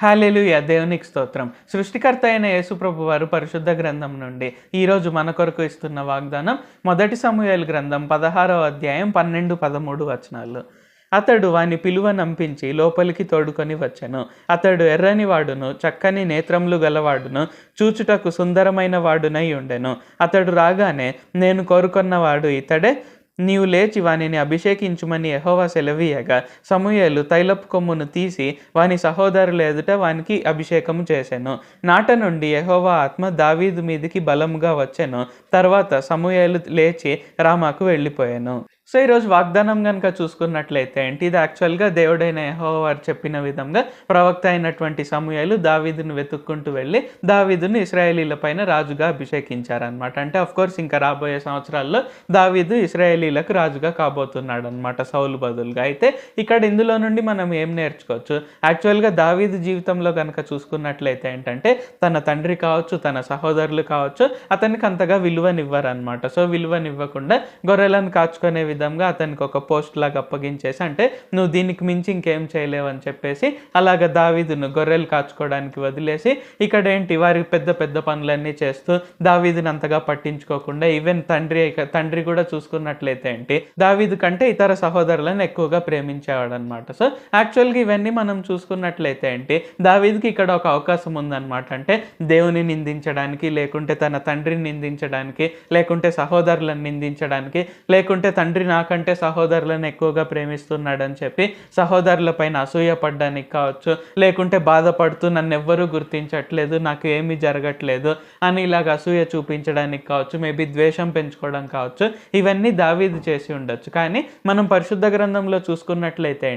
హల్లెలూయా! దేవునికి స్తోత్రం. సృష్టికర్త అయిన యేసుప్రభు వారు పరిశుద్ధ గ్రంథం నుండి ఈరోజు మన కొరకు ఇస్తున్న వాగ్దానం మొదటి సమూయేలు గ్రంథం 16వ అధ్యాయం 12, 13 వచనాలు. అతడు వాని పిలువనంపించి లోపలికి తోడుకొని వచ్చెను. అతడు ఎర్రని వాడును, చక్కని నేత్రములు గలవాడును, చూచుటకు సుందరమైన వాడునై ఉండెను. అతడు రాగానే, నేను కోరుకొన్నవాడు ఇతడే, నీవు లేచి వానిని అభిషేకించుమని యెహోవా సెలవీయగా, సమూయేలు తైలపు కొమ్మును తీసి వాని సహోదరుల ఎదుట వానికి అభిషేకము చేసెను. నాట నుండి యెహోవా ఆత్మ దావీదు మీదికి బలముగా వచ్చెను. తర్వాత సమూయేలు లేచి రామాకు వెళ్ళిపోయాను. సో ఈరోజు వాగ్దానం కనుక చూసుకున్నట్లయితే ఇది యాక్చువల్గా దేవుడైన యెహోవా వారు చెప్పిన విధంగా ప్రవక్త అయినటువంటి సమూయేలు దావీదును వెతుక్కుంటూ వెళ్ళి దావీదును ఇశ్రాయేలీల పైన రాజుగా అభిషేకించారనమాట. అంటే అఫ్కోర్స్ ఇంకా రాబోయే సంవత్సరాల్లో దావీదు ఇశ్రాయేలీలకు రాజుగా కాబోతున్నాడు అనమాట, సౌలు బదులుగా. అయితే ఇక్కడ ఇందులో నుండి మనం ఏం నేర్చుకోవచ్చు? యాక్చువల్గా దావీదు జీవితంలో కనుక చూసుకున్నట్లయితే ఏంటంటే తన తండ్రి కావచ్చు, తన సహోదరులు కావచ్చు, అతనికి అంతగా విలువనివ్వరనమాట. సో విలువనివ్వకుండా గొర్రెలను కాచుకునే విధంగా అతనికి ఒక పోస్ట్ లాగా అప్పగించేసి, అంటే నువ్వు దీనికి మించి ఇంకేం చేయలేవు అని చెప్పేసి అలాగ దావీదును గొర్రెలు కాచుకోవడానికి వదిలేసి ఇక్కడ వారి పెద్ద పెద్ద పనులన్నీ చేస్తూ దావీదుని అంతగా పట్టించుకోకుండా, ఈవెన్ తండ్రి కూడా చూసుకున్నట్లయితే దావీదు కంటే ఇతర సహోదరులను ఎక్కువగా ప్రేమించేవాడు అనమాట. సో యాక్చువల్గా ఇవన్నీ మనం చూసుకున్నట్లయితే దావీదుకి ఇక్కడ ఒక అవకాశం ఉందన్నమాట. అంటే దేవుని నిందించడానికి, లేకుంటే తన తండ్రిని నిందించడానికి, లేకుంటే సహోదరులను నిందించడానికి, లేకుంటే తండ్రి నాకంటే సహోదరులను ఎక్కువగా ప్రేమిస్తున్నాడని చెప్పి సహోదరుల పైన అసూయపడ్డానికి కావచ్చు, లేకుంటే బాధపడుతూ నన్ను ఎవ్వరూ గుర్తించట్లేదు, నాకు ఏమీ జరగట్లేదు అని ఇలాగ అసూయ చూపించడానికి కావచ్చు, మేబీ ద్వేషం పెంచుకోవడం కావచ్చు, ఇవన్నీ దావీదు చేసి ఉండొచ్చు. కానీ మనం పరిశుద్ధ గ్రంథంలో చూసుకున్నట్లయితే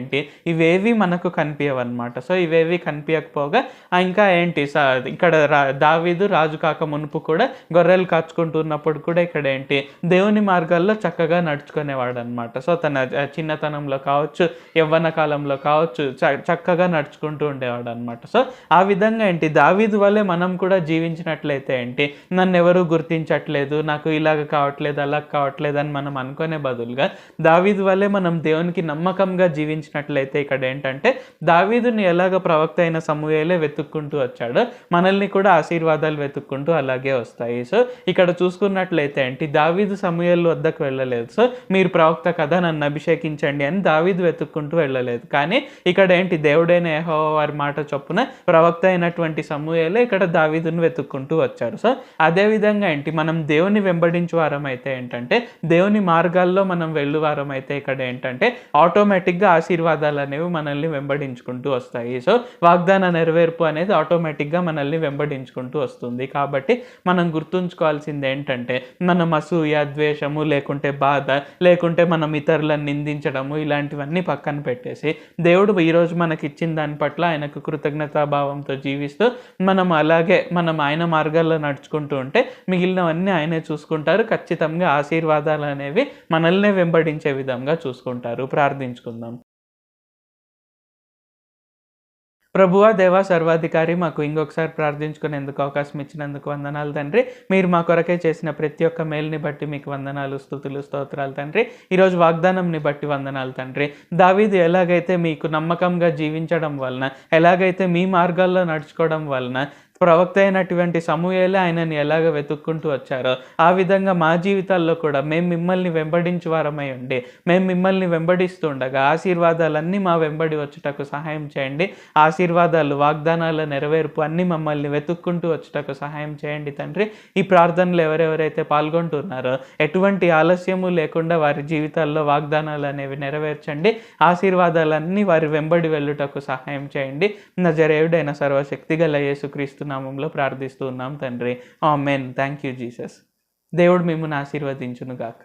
ఇవేవి మనకు కనిపించవన్నమాట. సో ఇవేవి కనిపించకపోగా ఇంకా ఇక్కడ దావీదు రాజు కాక మునుపు కూడా గొర్రెలు కాచుకుంటున్నప్పుడు కూడా ఇక్కడ దేవుని మార్గాల్లో చక్కగా నడుచుకునేవాడు అనమాట. సో తన చిన్నతనంలో కావచ్చు, యవ్వన కాలంలో కావచ్చు, చక్కగా నడుచుకుంటూ ఉండేవాడు అనమాట. సో ఆ విధంగా దావీదు వల్లే మనం కూడా జీవించినట్లయితే నన్ను ఎవరు గుర్తించట్లేదు, నాకు ఇలాగ కావట్లేదు, అలా కావట్లేదు అని మనం అనుకునే బదులుగా దావీదు వల్లే మనం దేవునికి నమ్మకంగా జీవించినట్లయితే ఇక్కడ దావీదుని ఎలాగ ప్రవక్త అయిన సమూయేలే వెతుక్కుంటూ వచ్చాడో మనల్ని కూడా ఆశీర్వాదాలు వెతుక్కుంటూ అలాగే వస్తాయి. సో ఇక్కడ చూసుకున్నట్లయితే దావీదు సమూయేలు వద్దకు వెళ్ళలేదు. సో మీరు ప్రవక్త కదా, నన్ను అభిషేకించండి అని దావీదు వెతుక్కుంటూ వెళ్ళలేదు. కానీ ఇక్కడ దేవుడైన యెహోవా వారి మాట చొప్పున ప్రవక్త అయినటువంటి సమూయేలే ఇక్కడ దావీదును వెతుక్కుంటూ వచ్చారు. సో అదే విధంగా మనం దేవుని వెంబడించే వారం అయితే దేవుని మార్గాల్లో మనం వెళ్ళు వారం అయితే ఇక్కడ ఆటోమేటిక్గా ఆశీర్వాదాలు అనేవి మనల్ని వెంబడించుకుంటూ వస్తాయి. సో వాగ్దాన నెరవేర్పు అనేది ఆటోమేటిక్గా మనల్ని వెంబడించుకుంటూ వస్తుంది. కాబట్టి మనం గుర్తుంచుకోవాల్సింది మనం అసూయ, ద్వేషము, లేకుంటే బాధ, లేకుంటే మనం ఇతరులను నిందించడము, ఇలాంటివన్నీ పక్కన పెట్టేసి దేవుడు ఈరోజు మనకి ఇచ్చిన దాని పట్ల ఆయనకు కృతజ్ఞతాభావంతో జీవిస్తూ మనం ఆయన మార్గాల్లో నడుచుకుంటూ ఉంటే మిగిలినవన్నీ ఆయనే చూసుకుంటారు. ఖచ్చితంగా ఆశీర్వాదాలు అనేవి మనల్నే వెంబడించే విధంగా చూసుకుంటారు. ప్రార్థించుకుందాం. ప్రభువా, దేవా, సర్వాధికారి, మాకు ఇంకొకసారి ప్రార్థించుకునేందుకు అవకాశం ఇచ్చినందుకు వందనాలు తండ్రి. మీరు మా కొరకే చేసిన ప్రతి ఒక్క మేలుని బట్టి మీకు వందనాలు, స్తుతులు, స్తోత్రాలు తండ్రి. ఈరోజు వాగ్దానంని బట్టి వందనాలు తండ్రి. దావీదు ఎలాగైతే మీకు నమ్మకంగా జీవించడం వలన, ఎలాగైతే మీ మార్గాల్లో నడుచుకోవడం వలన ప్రవక్త అయినటువంటి సమూయేలే ఆయనని ఎలాగ వెతుక్కుంటూ వచ్చారో, ఆ విధంగా మా జీవితాల్లో కూడా మేము మిమ్మల్ని వెంబడించే వారమై ఉండి, మేము మిమ్మల్ని వెంబడిస్తూ ఉండగా ఆశీర్వాదాలన్నీ మా వెంబడి వచ్చుటకు సహాయం చేయండి. ఆశీర్వాదాలు, వాగ్దానాల నెరవేర్పు అన్నీ మమ్మల్ని వెతుక్కుంటూ వచ్చుటకు సహాయం చేయండి తండ్రి. ఈ ప్రార్థనలు ఎవరెవరైతే పాల్గొంటున్నారో ఎటువంటి ఆలస్యము లేకుండా వారి జీవితాల్లో వాగ్దానాలు అనేవి నెరవేర్చండి. ఆశీర్వాదాలన్నీ వారి వెంబడి వెళ్ళుటకు సహాయం చేయండి. నజరేయుడైన సర్వశక్తిగల యేసుక్రీస్తు నామములో ప్రార్థిస్తూ ఉన్నాం తండ్రి. ఆమేన్. Thank you Jesus. దేవుడు మిమ్మల్ని ఆశీర్వదించును గాక.